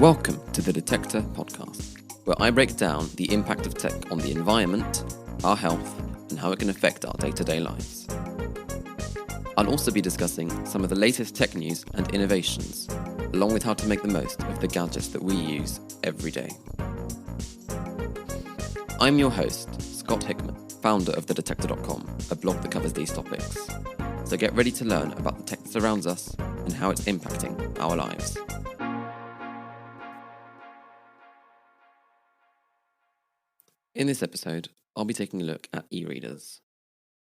Welcome to the Detechtor Podcast, where I break down the impact of tech on the environment, our health, and how it can affect our day-to-day lives. I'll also be discussing some of the latest tech news and innovations, along with how to make the most of the gadgets that we use every day. I'm your host, Scott Hickman, founder of Detechtor.com, a blog that covers these topics. So get ready to learn about the tech that surrounds us and how it's impacting our lives. In this episode, I'll be taking a look at e-readers.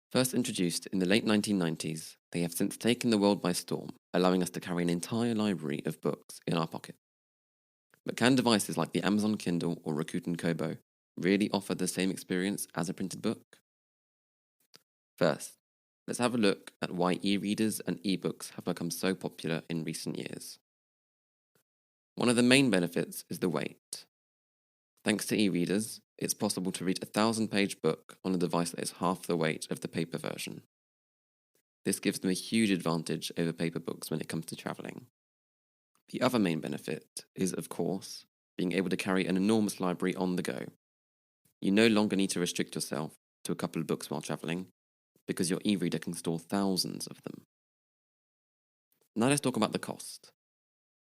First introduced in the late 1990s, they have since taken the world by storm, allowing us to carry an entire library of books in our pocket. But can devices like the Amazon Kindle or Rakuten Kobo really offer the same experience as a printed book? First, let's have a look at why e-readers and e-books have become so popular in recent years. One of the main benefits is the weight. Thanks to e-readers, it's possible to read a 1,000-page book on a device that is half the weight of the paper version. This gives them a huge advantage over paper books when it comes to travelling. The other main benefit is, of course, being able to carry an enormous library on the go. You no longer need to restrict yourself to a couple of books while travelling, because your e-reader can store thousands of them. Now let's talk about the cost.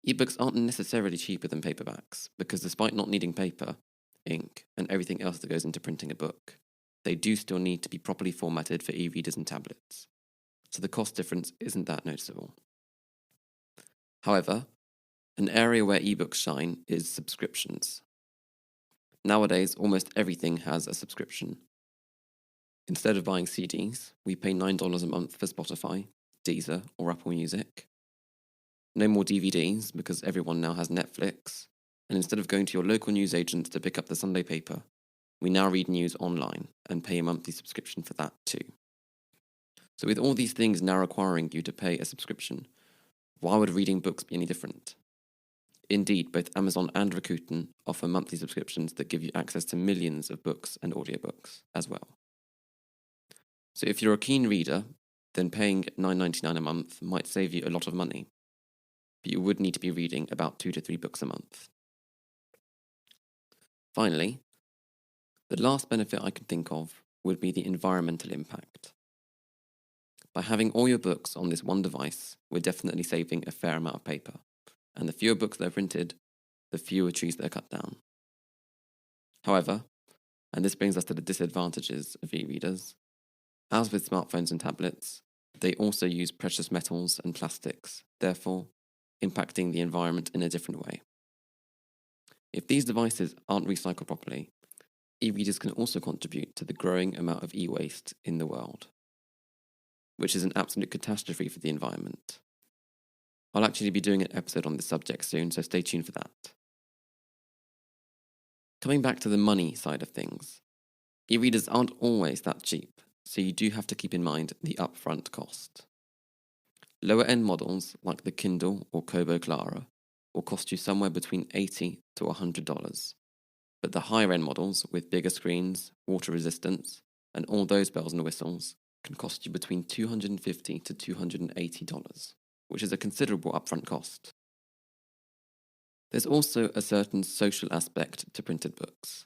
E-books aren't necessarily cheaper than paperbacks, because despite not needing paper, ink, and everything else that goes into printing a book, they do still need to be properly formatted for e-readers and tablets, so the cost difference isn't that noticeable. However, an area where e-books shine is subscriptions. Nowadays, almost everything has a subscription. Instead of buying CDs, we pay $9 a month for Spotify, Deezer, or Apple Music. No more DVDs, because everyone now has Netflix. And instead of going to your local newsagent to pick up the Sunday paper, we now read news online and pay a monthly subscription for that too. So with all these things now requiring you to pay a subscription, why would reading books be any different? Indeed, both Amazon and Rakuten offer monthly subscriptions that give you access to millions of books and audiobooks as well. So if you're a keen reader, then paying $9.99 a month might save you a lot of money, but you would need to be reading about 2 to 3 books a month. Finally, the last benefit I can think of would be the environmental impact. By having all your books on this one device, we're definitely saving a fair amount of paper, and the fewer books that are printed, the fewer trees that are cut down. However, and this brings us to the disadvantages of e-readers, as with smartphones and tablets, they also use precious metals and plastics, therefore impacting the environment in a different way. If these devices aren't recycled properly, e-readers can also contribute to the growing amount of e-waste in the world, which is an absolute catastrophe for the environment. I'll actually be doing an episode on this subject soon, so stay tuned for that. Coming back to the money side of things, e-readers aren't always that cheap, so you do have to keep in mind the upfront cost. Lower-end models like the Kindle or Kobo Clara will cost you somewhere between $80 to $100, but the higher-end models with bigger screens, water resistance, and all those bells and whistles can cost you between $250 to $280, which is a considerable upfront cost. There's also a certain social aspect to printed books.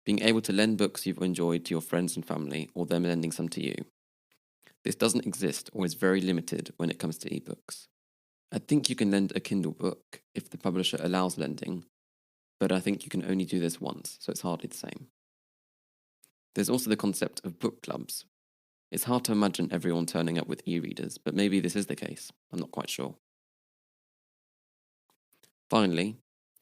Being able to lend books you've enjoyed to your friends and family, or them lending some to you. This doesn't exist or is very limited when it comes to ebooks. I think you can lend a Kindle book if the publisher allows lending, but I think you can only do this once, so it's hardly the same. There's also the concept of book clubs. It's hard to imagine everyone turning up with e-readers, but maybe this is the case. I'm not quite sure. Finally,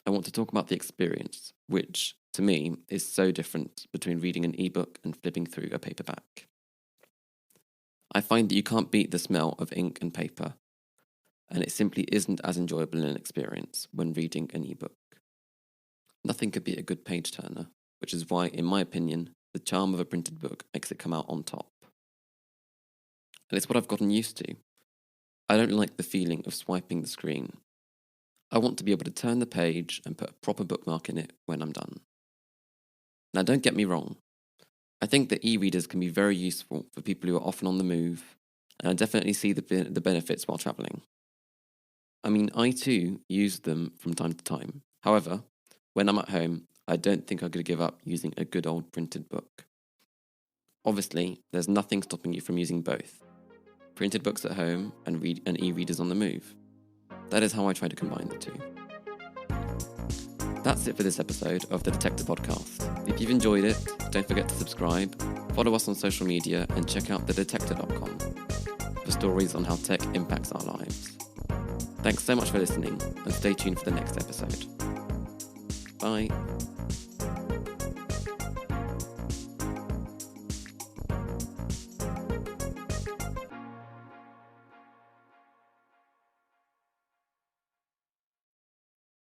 I want to talk about the experience, which, to me, is so different between reading an ebook and flipping through a paperback. I find that you can't beat the smell of ink and paper, and it simply isn't as enjoyable an experience when reading an ebook. Nothing could be a good page-turner, which is why, in my opinion, the charm of a printed book makes it come out on top. And it's what I've gotten used to. I don't like the feeling of swiping the screen. I want to be able to turn the page and put a proper bookmark in it when I'm done. Now, don't get me wrong. I think that e-readers can be very useful for people who are often on the move, and I definitely see the benefits while travelling. I mean, I too use them from time to time, However, when I'm at home, I don't think I could give up using a good old printed book. Obviously, there's nothing stopping you from using both. Printed books at home and e-readers on the move. That is how I try to combine the two. That's it for this episode of the Detechtor Podcast. If you've enjoyed it, don't forget to subscribe, follow us on social media, and check out thedetector.com for stories on how tech impacts our lives. Thanks so much for listening, and stay tuned for the next episode. Bye.